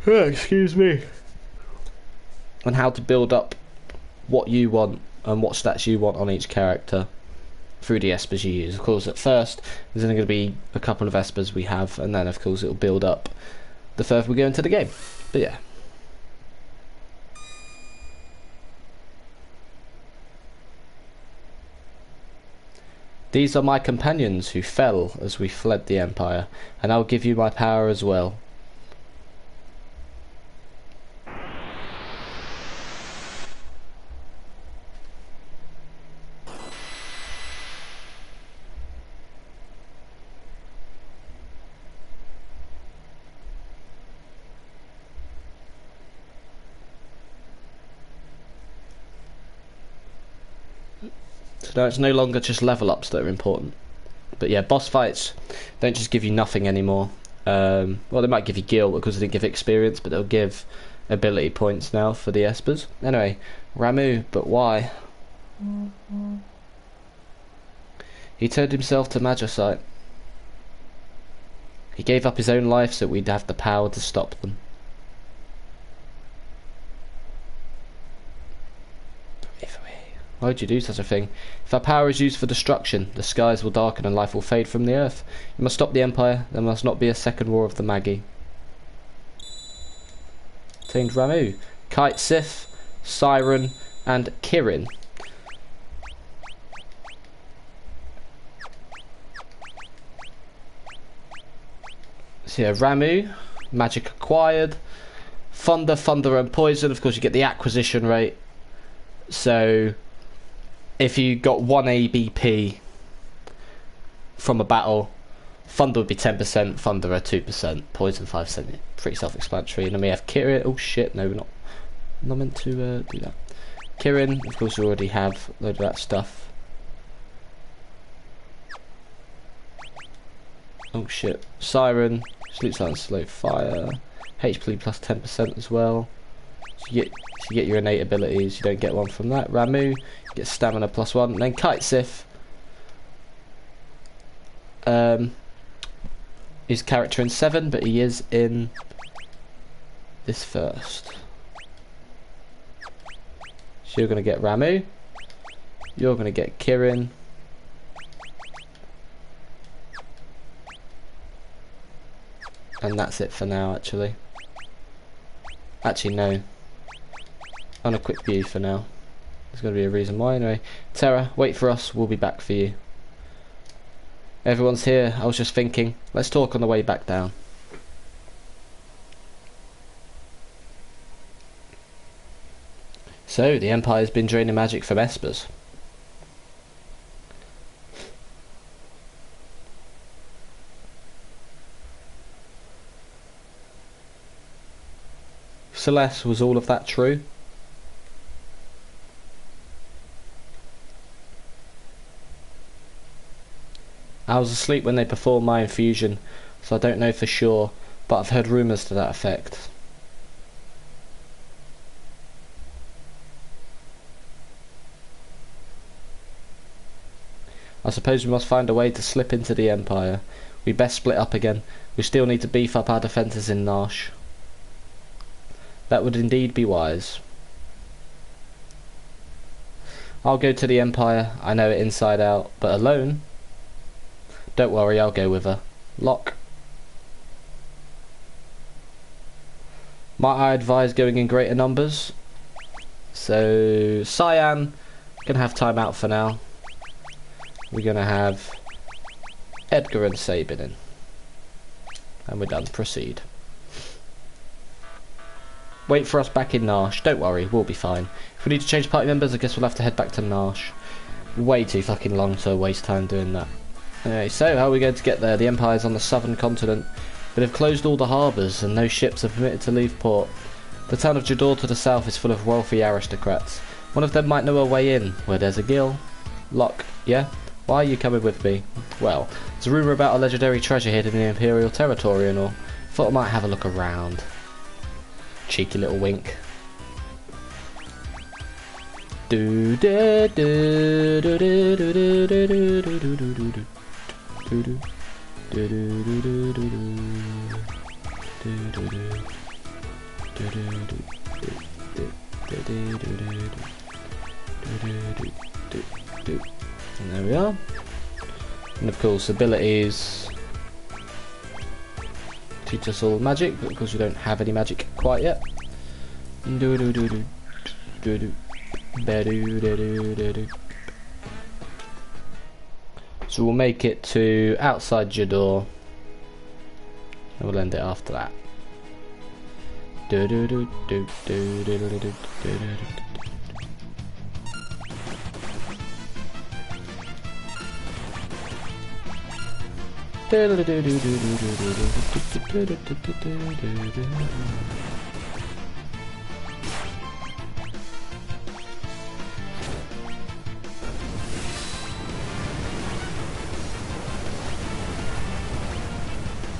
Excuse me. And how to build up what you want and what stats you want on each character through the Espers you use. Of course, at first there's only going to be a couple of Espers we have, and then of course it'll build up the further we go into the game. But yeah. These are my companions who fell as we fled the Empire, and I'll give you my power as well. So now it's no longer just level ups that are important. But yeah, boss fights don't just give you nothing anymore. Well, they might give you gil because they didn't give experience, but they'll give ability points now for the Espers. Anyway, Ramu, but why? He turned himself to Magicite. He gave up his own life so we'd have the power to stop them. Why would you do such a thing? If our power is used for destruction, the skies will darken and life will fade from the earth. You must stop the Empire. There must not be a second war of the Magi. Obtained Ramu, Kite Sith, Siren, and Kirin. So yeah, Ramu, magic acquired. Thunder, Thunder, and Poison. Of course, you get the acquisition rate. So if you got 1 ABP from a battle, Thunder would be 10%, Thunder are 2%, Poison 5%. Pretty self-explanatory. And then we have Kirin. Oh shit, no, we're not meant to do that. Kirin, of course, we already have a load of that stuff. Oh shit. Siren, Sleep Silence, Slow Fire, HP plus 10% as well. So you get your innate abilities, you don't get one from that. Ramu, you get stamina plus 1. And then Kite Sith, his character in 7, but he is in this first. So you're going to get Ramu, you're going to get Kirin, And that's it for now, actually. Actually, no. On a quick view for now. There's got to be a reason why. Anyway, Terra, wait for us. We'll be back for you. Everyone's here. I was just thinking. Let's talk on the way back down. So, the Empire's been draining magic from Espers. Celeste, was all of that true? I was asleep when they performed my infusion, so I don't know for sure, but I've heard rumours to that effect. I suppose we must find a way to slip into the Empire. We best split up again. We still need to beef up our defences in Narshe. That would indeed be wise. I'll go to the Empire. I know it inside out, but alone? Don't worry, I'll go with her. Lock. Might I advise going in greater numbers? So, Cyan can have time out for now. We're going to have Edgar and Sabin in. And we're done. Proceed. Wait for us back in Narshe. Don't worry, we'll be fine. If we need to change party members, I guess we'll have to head back to Narshe. Way too fucking long to waste time doing that. Anyway, so how are we going to get there? The Empire's on the southern continent, but have closed all the harbours and no ships are permitted to leave port. The town of Jador to the south is full of wealthy aristocrats. One of them might know a way in, where there's a gill. Lock, yeah? Why are you coming with me? Well, there's a rumour about a legendary treasure hidden in the Imperial territory and all. Thought I might have a look around. Cheeky little wink. Do do do do do do do do do do do do do. And there we are. And of course, abilities teach us all magic, but of course we don't have any magic quite yet. So we'll make it to outside Jador, and we'll end it after that.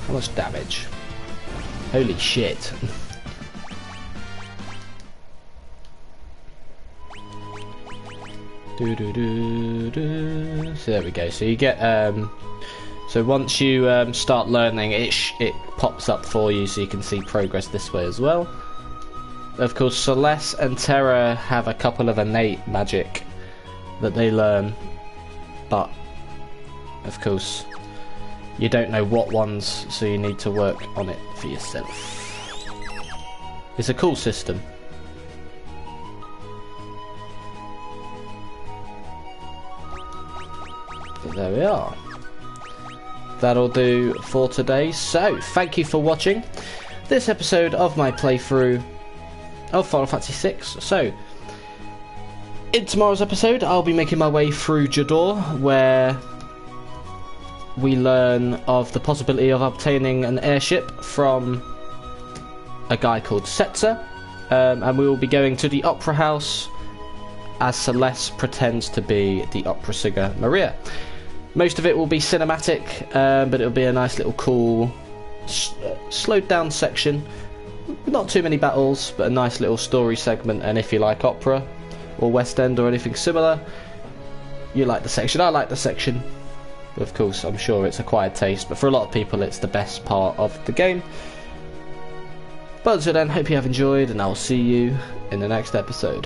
How much damage? Holy shit. So there we go. So you get so once you start learning, it pops up for you, so you can see progress this way as well. Of course, Celeste and Terra have a couple of innate magic that they learn, but of course you don't know what ones, so you need to work on it for yourself. It's a cool system. But there we are. That'll do for today. So, thank you for watching this episode of my playthrough of Final Fantasy VI. So, in tomorrow's episode, I'll be making my way through Jador, where we learn of the possibility of obtaining an airship from a guy called Setzer, and we will be going to the Opera House as Celeste pretends to be the opera singer Maria. Most of it will be cinematic, but it'll be a nice little cool slowed down section. Not too many battles, but a nice little story segment, and if you like opera or West End or anything similar, you like the section. I like the section. Of course, I'm sure it's acquired taste, but for a lot of people it's the best part of the game. But until then, hope you have enjoyed, and I'll see you in the next episode.